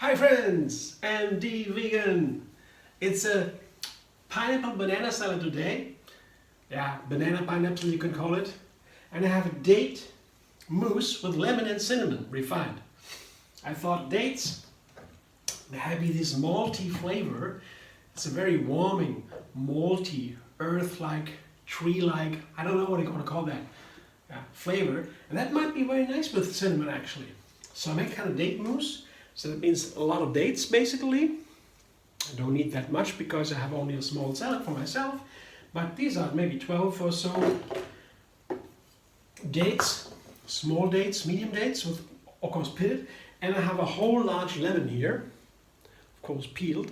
Hi friends, MD Vegan. It's a pineapple banana salad today. Yeah, banana pineapple you can call it. And I have a date mousse with lemon and cinnamon refined. I thought dates have this malty flavor. It's a very warming, malty, earth-like, tree-like, I don't know what you want to call that, flavor. And that might be very nice with cinnamon actually. So I make kind of date mousse. So that means a lot of dates basically. I don't need that much because I have only a small salad for myself. But these are maybe 12 or so dates, small dates, medium dates, with of course pitted. And I have a whole large lemon here, of course peeled.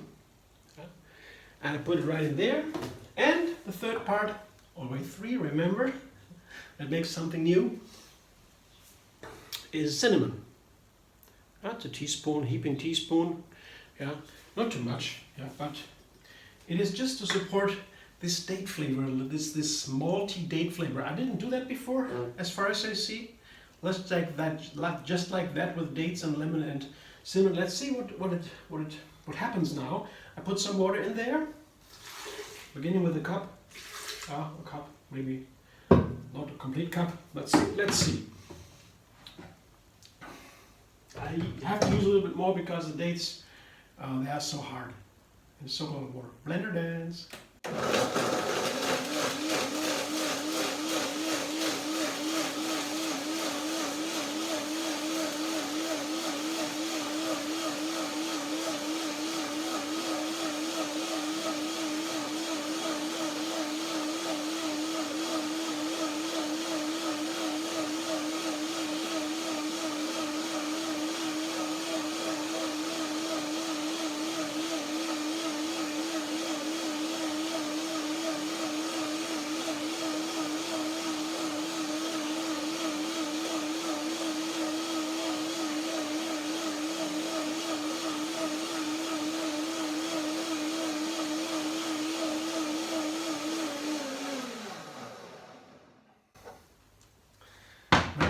And I put it right in there. And the third part, always three, remember, that makes something new, is cinnamon. That's a teaspoon, heaping teaspoon, yeah, not too much, yeah, but it is just to support this date flavor, this malty date flavor. I didn't do that before, as far as I see. Let's take that, just like that, with dates and lemon and cinnamon. Let's see what happens now. I put some water in there, beginning with a cup, a cup, maybe not a complete cup. Let's see. I have to use a little bit more because the dates, they are so hard. And so much water. Blender dance.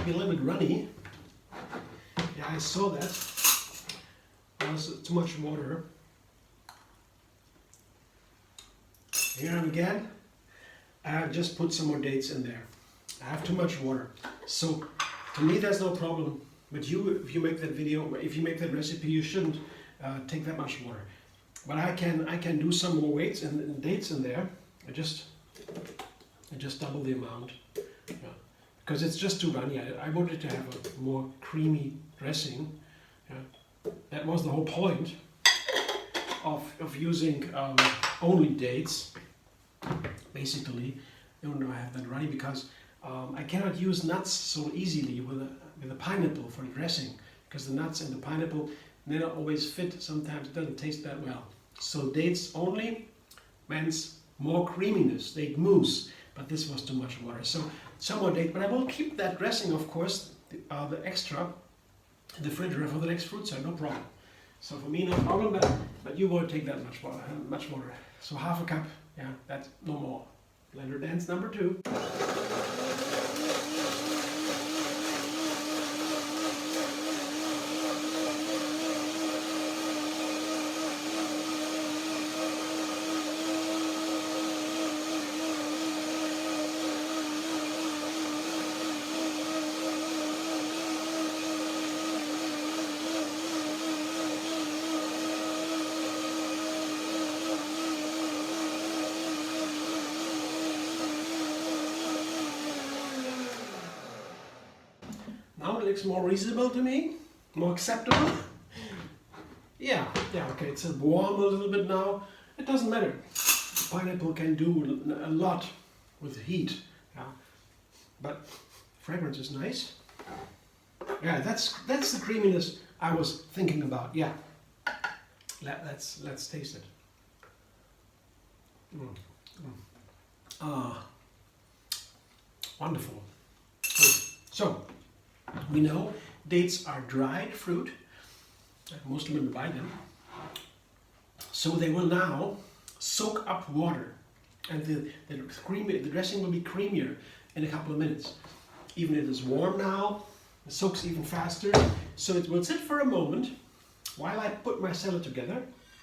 Be a little bit runny. Yeah, I saw that. There was too much water. Here and again, I just put some more dates in there. I have too much water. So to me that's no problem. But you, if you make that video, if you make that recipe, you shouldn't take that much water. But I can do some more weights and dates in there. I just double the amount. Yeah. Because it's just too runny. I wanted to have a more creamy dressing. Yeah. That was the whole point of using only dates, basically. Even though I have that runny, because I cannot use nuts so easily with a pineapple for dressing, because the nuts and the pineapple, they don't always fit. Sometimes it doesn't taste that well. So dates only means more creaminess, date mousse. But this was too much water, so some more date. But I will keep that dressing, of course, the extra in the refrigerator for the next fruit salad, no problem. So for me, no problem, but you won't take that much water. So half a cup, yeah, that's no more. Blender dance number 2. Now it looks more reasonable to me, more acceptable. Yeah, okay, it's warm a little bit now. It doesn't matter. Pineapple can do a lot with heat. Yeah. But fragrance is nice. Yeah, that's the creaminess I was thinking about. Yeah. Let's taste it. Wonderful. So, we know dates are dried fruit. Most women buy them. So they will now soak up water, and the dressing will be creamier in a couple of minutes. Even if it's warm now, it soaks even faster. So it will sit for a moment while I put my salad together,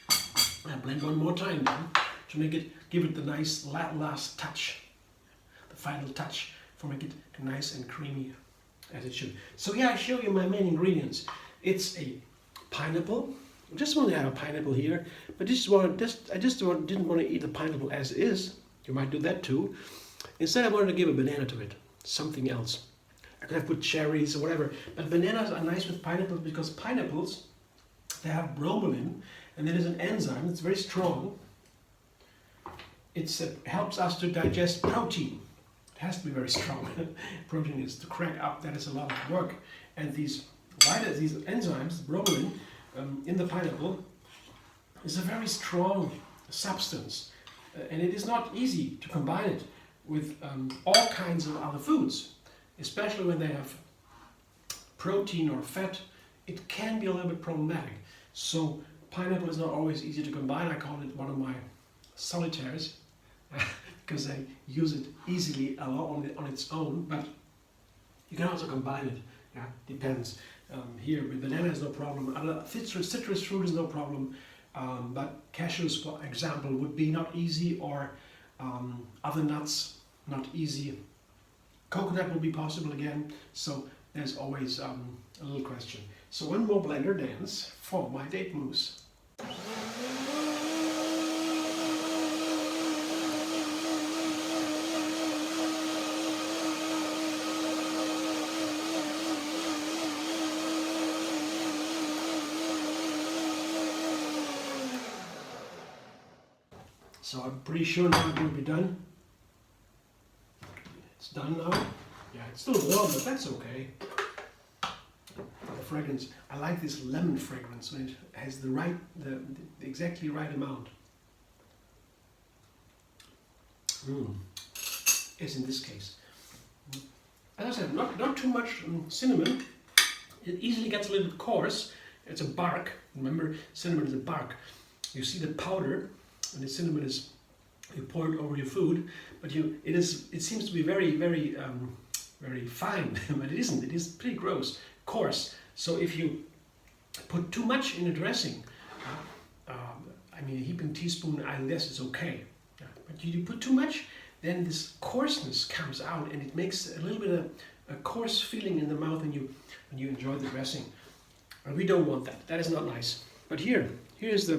I blend one more time then to make it, give it the nice last touch, the final touch, for make it nice and creamy as it should. So yeah, I show you my main ingredients. It's a pineapple. I just want to have a pineapple here, but I just didn't want to eat the pineapple as is. You might do that too. Instead, I wanted to give a banana to it, something else. I could have put cherries or whatever, but bananas are nice with pineapples because pineapples, they have bromelain, and there is an enzyme that's very strong. It helps us to digest protein. It has to be very strong. Protein is to crack up, that is a lot of work. And these enzymes, bromelain, in the pineapple is a very strong substance. And it is not easy to combine it with all kinds of other foods, especially when they have protein or fat. It can be a little bit problematic. So pineapple is not always easy to combine. I call it one of my solitaires because I use it easily a lot on its own, but you can also combine it. Yeah, depends. Here with banana is no problem. Other citrus fruit is no problem, but cashews, for example, would be not easy, or other nuts not easy. Coconut will be possible again. So there's always a little question. So one more blender dance for my date mousse. So I'm pretty sure now it will be done. It's done now. Yeah, it's still warm, but that's okay. The fragrance, I like this lemon fragrance when it has the exactly right amount. As in this case. As I said, not too much cinnamon. It easily gets a little bit coarse. It's a bark. Remember, cinnamon is a bark. You see the powder. And the cinnamon is, you pour it over your food, but it seems to be very, very, very fine, but it isn't. It is pretty gross, coarse. So if you put too much in a dressing, I mean, a heaping teaspoon, I guess it's okay. But you put too much, then this coarseness comes out, and it makes a little bit of a coarse feeling in the mouth when you enjoy the dressing. And we don't want that. That is not nice. But here's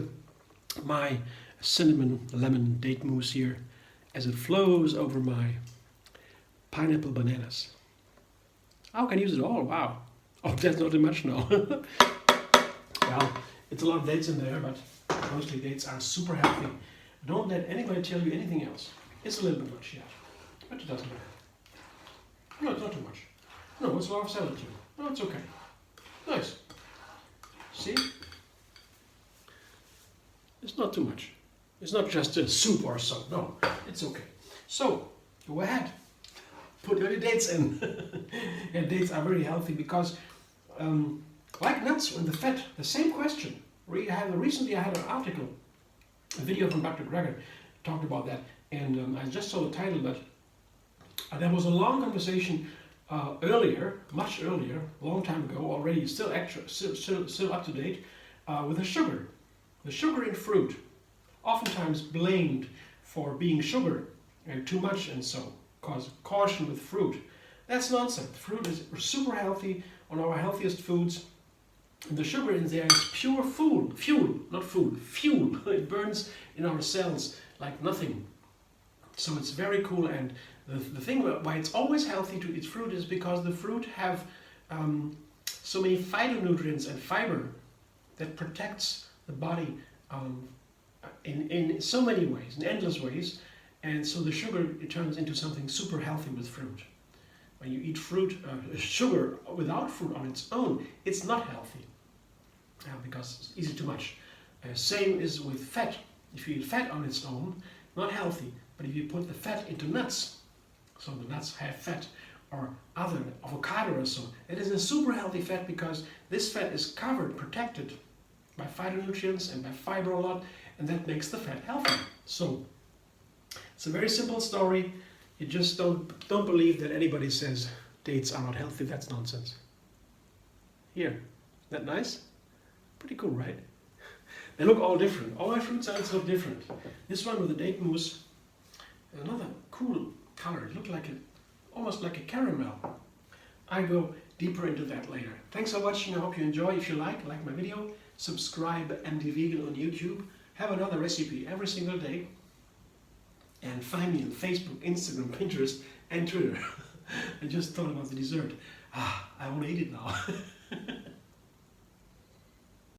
my cinnamon lemon date mousse here as it flows over my pineapple bananas. Oh, I can use it all. Wow. Oh, that's not too much now. Well, it's a lot of dates in there, but mostly dates are super healthy. Don't let anybody tell you anything else. It's a little bit much, yeah, but it doesn't matter. No, it's not too much. No, it's a lot of salad too. No, it's okay. Nice. See? It's not too much. It's not just a soup or so. No, it's okay. So, go ahead. Put your dates in. And dates are very healthy because, like nuts and the fat, the same question. Recently I had an article, a video from Dr. Greger, talked about that. And I just saw the title, but there was a long conversation earlier, much earlier, a long time ago already, still up to date, with the sugar. The sugar in fruit, oftentimes blamed for being sugar and too much, and so cause caution with fruit. That's nonsense. Fruit is super healthy, one of our healthiest foods. And the sugar in there is pure fuel, not food, fuel. It burns in our cells like nothing. So it's very cool, and the thing why it's always healthy to eat fruit is because the fruit have so many phytonutrients and fiber that protects the body in so many ways, in endless ways, and so the sugar, it turns into something super healthy with fruit. When you eat fruit, sugar without fruit on its own, it's not healthy because it's easy too much. Same is with fat. If you eat fat on its own, not healthy, but if you put the fat into nuts, so the nuts have fat, or other avocado or so, it is a super healthy fat because this fat is covered, protected by phytonutrients and by fiber a lot, and that makes the fat healthy. So it's a very simple story. You just don't believe that anybody says dates are not healthy. That's nonsense. Here, isn't that nice? Pretty cool, right? They look all different. All my fruit salads look different. This one with the date mousse, another cool color. It looked like almost like a caramel. I go deeper into that later. Thanks for watching. I hope you enjoy. If you like my video, subscribe MD Vegan on YouTube. Have another recipe every single day. And find me on Facebook, Instagram, Pinterest, and Twitter. I just thought about the dessert. I want to eat it now.